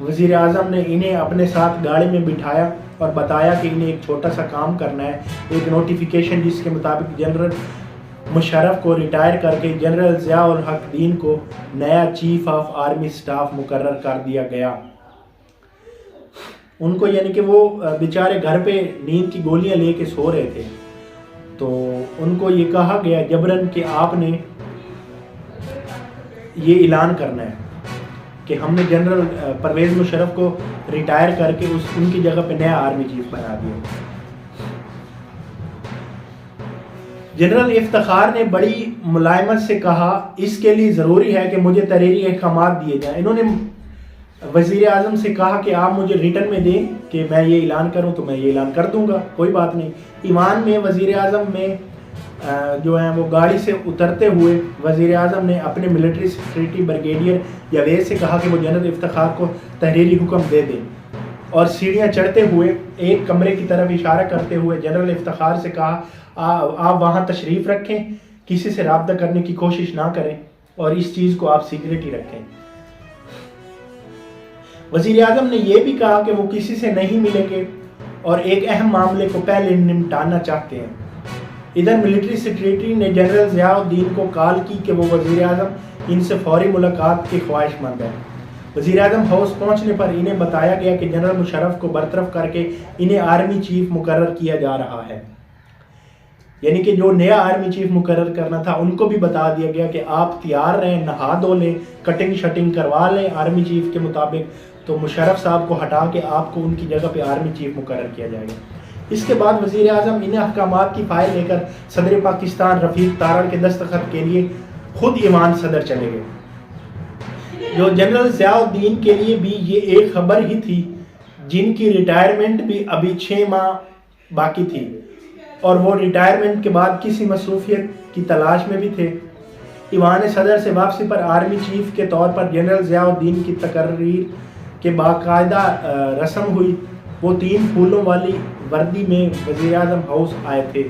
وزیر اعظم نے انہیں اپنے ساتھ گاڑی میں بٹھایا اور بتایا کہ انہیں ایک چھوٹا سا کام کرنا ہے، ایک نوٹیفیکیشن جس کے مطابق جنرل مشرف کو ریٹائر کر کے جنرل ضیاء الحق دین کو نیا چیف آف آرمی سٹاف مقرر کر دیا گیا۔ ان کو یعنی کہ وہ بیچارے گھر پہ نیند کی گولیاں لے کے سو رہے تھے، تو ان کو یہ کہا گیا جبراً کہ آپ نے یہ اعلان کرنا ہے کہ ہم نے جنرل پرویز مشرف کو ریٹائر کر کے ان کی جگہ پہ نیا آرمی چیف بنا دیا۔ جنرل افتخار نے بڑی ملائمت سے کہا اس کے لیے ضروری ہے کہ مجھے تحریری احکامات دیے جائیں۔ انہوں نے وزیر اعظم سے کہا کہ آپ مجھے ریٹن میں دیں کہ میں یہ اعلان کروں تو میں یہ اعلان کر دوں گا، کوئی بات نہیں۔ ایوان میں وزیر اعظم میں جو ہیں وہ گاڑی سے اترتے ہوئے وزیر اعظم نے اپنے ملٹری سیکریٹری بریگیڈیئر جاوید سے کہا کہ وہ جنرل افتخار کو تحریری حکم دے دیں، اور سیڑھیاں چڑھتے ہوئے ایک کمرے کی طرف اشارہ کرتے ہوئے جنرل افتخار سے کہا آپ وہاں تشریف رکھیں، کسی سے رابطہ کرنے کی کوشش نہ کریں اور اس چیز کو آپ سیکریٹ ہی رکھیں۔ وزیر اعظم نے یہ بھی کہا کہ وہ کسی سے نہیں ملیں گے اور ایک اہم معاملے کو پہلے نمٹانا چاہتے ہیں۔ ادھر ملٹری سیکریٹری نے جنرل ضیاء الدین کو کال کی کہ وہ وزیر اعظم ان سے فوری ملاقات کی خواہش مند ہے۔ وزیر اعظم ہاؤس پہنچنے پر انہیں بتایا گیا کہ جنرل مشرف کو برطرف کر کے انہیں آرمی چیف مقرر کیا جا رہا ہے، یعنی کہ جو نیا آرمی چیف مقرر کرنا تھا ان کو بھی بتا دیا گیا کہ آپ تیار رہیں، نہا دھو لیں، کٹنگ شٹنگ کروا لیں آرمی چیف کے مطابق، تو مشرف صاحب کو ہٹا کے آپ کو ان کی جگہ پہ آرمی چیف مقرر کیا جائے گا۔ اس کے بعد وزیر اعظم ان احکامات کی فائل لے کر صدر پاکستان رفیق تارڑ کے دستخط کے لیے خود ایوان صدر چلے گئے۔ جو جنرل ضیاء الدین کے لیے بھی یہ ایک خبر ہی تھی، جن کی ریٹائرمنٹ بھی ابھی 6 ماہ باقی تھی، اور وہ ریٹائرمنٹ کے بعد کسی مصروفیت کی تلاش میں بھی تھے۔ ایوان صدر سے واپسی پر آرمی چیف کے طور پر جنرل ضیاء الدین کی تقرری کے باقاعدہ رسم ہوئی۔ وہ 3 پھولوں والی وردی میں وزیر اعظم ہاؤس آئے تھے۔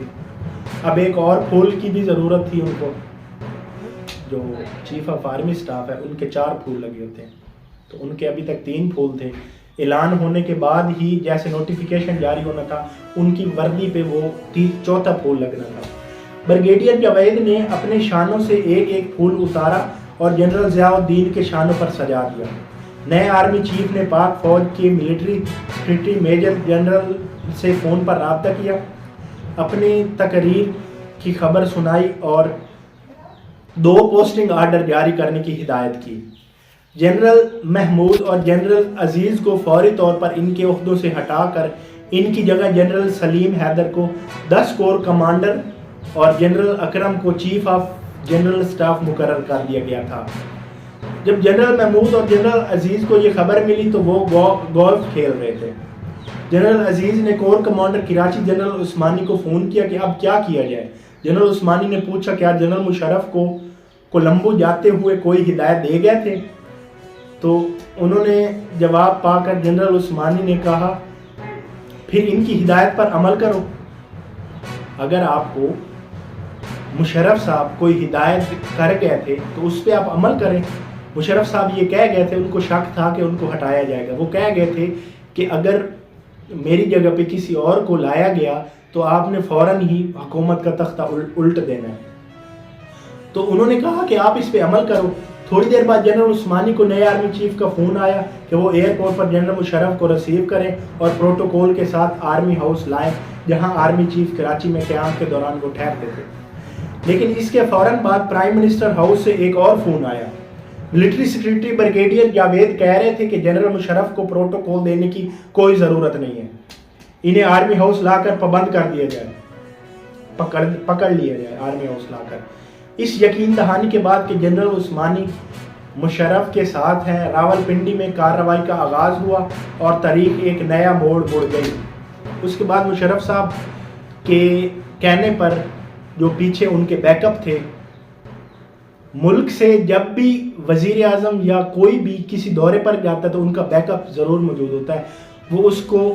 اب ایک اور پھول کی بھی ضرورت تھی ان کو، جو چیف آف آرمی سٹاف ہے ان کے 4 پھول لگے ہوتے ہیں، تو ان کے ابھی تک 3 پھول تھے۔ اعلان ہونے کے بعد ہی جیسے نوٹیفیکیشن جاری ہونا تھا ان کی وردی پہ وہ 4تھا پھول لگنا تھا۔ بریگیڈیئر جاوید نے اپنے شانوں سے ایک پھول اتارا اور جنرل ضیاء الدین کے شانوں پر سجا دیا۔ نئے آرمی چیف نے پاک فوج کے ملٹری سیکریٹری میجر جنرل سے فون پر رابطہ کیا، اپنی تقریر کی خبر سنائی اور 2 پوسٹنگ آرڈر جاری کرنے کی ہدایت کی۔ جنرل محمود اور جنرل عزیز کو فوری طور پر ان کے عہدوں سے ہٹا کر ان کی جگہ جنرل سلیم حیدر کو 10 کور کمانڈر اور جنرل اکرم کو چیف آف جنرل سٹاف مقرر کر دیا گیا تھا۔ جب جنرل محمود اور جنرل عزیز کو یہ خبر ملی تو وہ گولف کھیل رہے تھے۔ جنرل عزیز نے corps commander Karachi general Usmani کو فون کیا کہ اب کیا کیا جائے۔ جنرل عثمانی نے پوچھا کیا جنرل مشرف کو کولمبو جاتے ہوئے کوئی ہدایت دے گئے تھے، تو انہوں نے جواب پا کر جنرل عثمانی نے کہا پھر ان کی ہدایت پر عمل کرو۔ اگر آپ کو مشرف صاحب کوئی ہدایت کر گئے تھے تو اس پہ آپ عمل کریں۔ مشرف صاحب یہ کہہ گئے تھے، ان کو شک تھا کہ ان کو ہٹایا جائے گا، وہ کہہ گئے تھے کہ اگر میری جگہ پہ کسی اور کو لایا گیا تو آپ نے فوراً ہی حکومت کا تختہ الٹ دینا ہے۔ تو انہوں نے کہا کہ آپ اس پہ عمل کرو۔ تھوڑی دیر بعد جنرل عثمانی کو نئے آرمی چیف کا فون آیا کہ وہ ایئرپورٹ پر جنرل مشرف کو ریسیو کریں اور پروٹوکول کے ساتھ آرمی ہاؤس لائیں، جہاں آرمی چیف کراچی میں قیام کے دوران وہ ٹھہرتے تھے۔ لیکن اس کے فوراً بعد پرائم منسٹر ہاؤس سے ایک اور فون آیا۔ ملٹری سیکریٹری بریگیڈیئر جاوید کہہ رہے تھے کہ جنرل مشرف کو پروٹوکول دینے کی کوئی ضرورت نہیں ہے، انہیں آرمی ہاؤس لا کر پابند کر دیا جائے، پکڑ لیا جائے آرمی ہاؤس لا کر۔ اس یقین دہانی کے بعد کہ جنرل عثمانی مشرف کے ساتھ ہیں، راولپنڈی میں کارروائی کا آغاز ہوا اور تاریخ ایک نیا موڑ مڑ گئی۔ اس کے بعد مشرف صاحب کے کہنے پر جو پیچھے ان کے بیک اپ تھے، ملک سے جب بھی وزیر اعظم یا کوئی بھی کسی دورے پر جاتا ہے تو ان کا بیک اپ ضرور موجود ہوتا ہے، وہ اس کو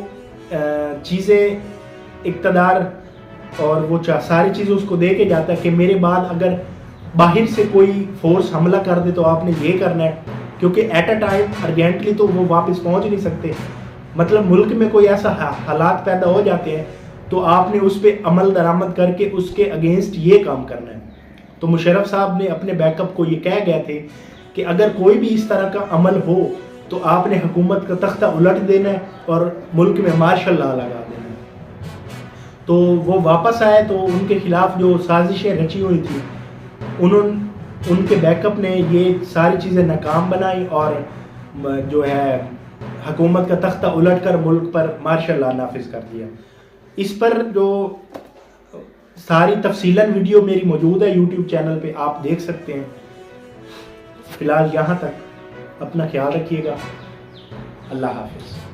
چیزیں اقتدار اور وہ ساری چیزیں اس کو دے کے جاتا ہے کہ میرے بعد اگر باہر سے کوئی فورس حملہ کر دے تو آپ نے یہ کرنا ہے، کیونکہ ایٹ اے ٹائم ارجنٹلی تو وہ واپس پہنچ نہیں سکتے. مطلب ملک میں کوئی ایسا حالات پیدا ہو جاتے ہیں تو آپ نے اس پہ عمل درآمد کر کے اس کے اگینسٹ یہ کام کرنا ہے. تو مشرف صاحب نے اپنے بیک اپ کو یہ کہہ گئے تھے کہ اگر کوئی بھی اس طرح کا عمل ہو تو آپ نے حکومت کا تختہ الٹ دینا ہے اور ملک میں مارشل لا لگا دینا ہے. تو وہ واپس آئے تو ان کے خلاف جو سازشیں رچی ہوئی تھیں ان کے بیک اپ نے یہ ساری چیزیں ناکام بنائی اور جو ہے حکومت کا تختہ الٹ کر ملک پر مارشل لا نافذ کر دیا. اس پر جو ساری تفصیلاً ویڈیو میری موجود ہے یوٹیوب چینل پہ، آپ دیکھ سکتے ہیں. فی الحال یہاں تک، اپنا خیال رکھیے گا. اللہ حافظ.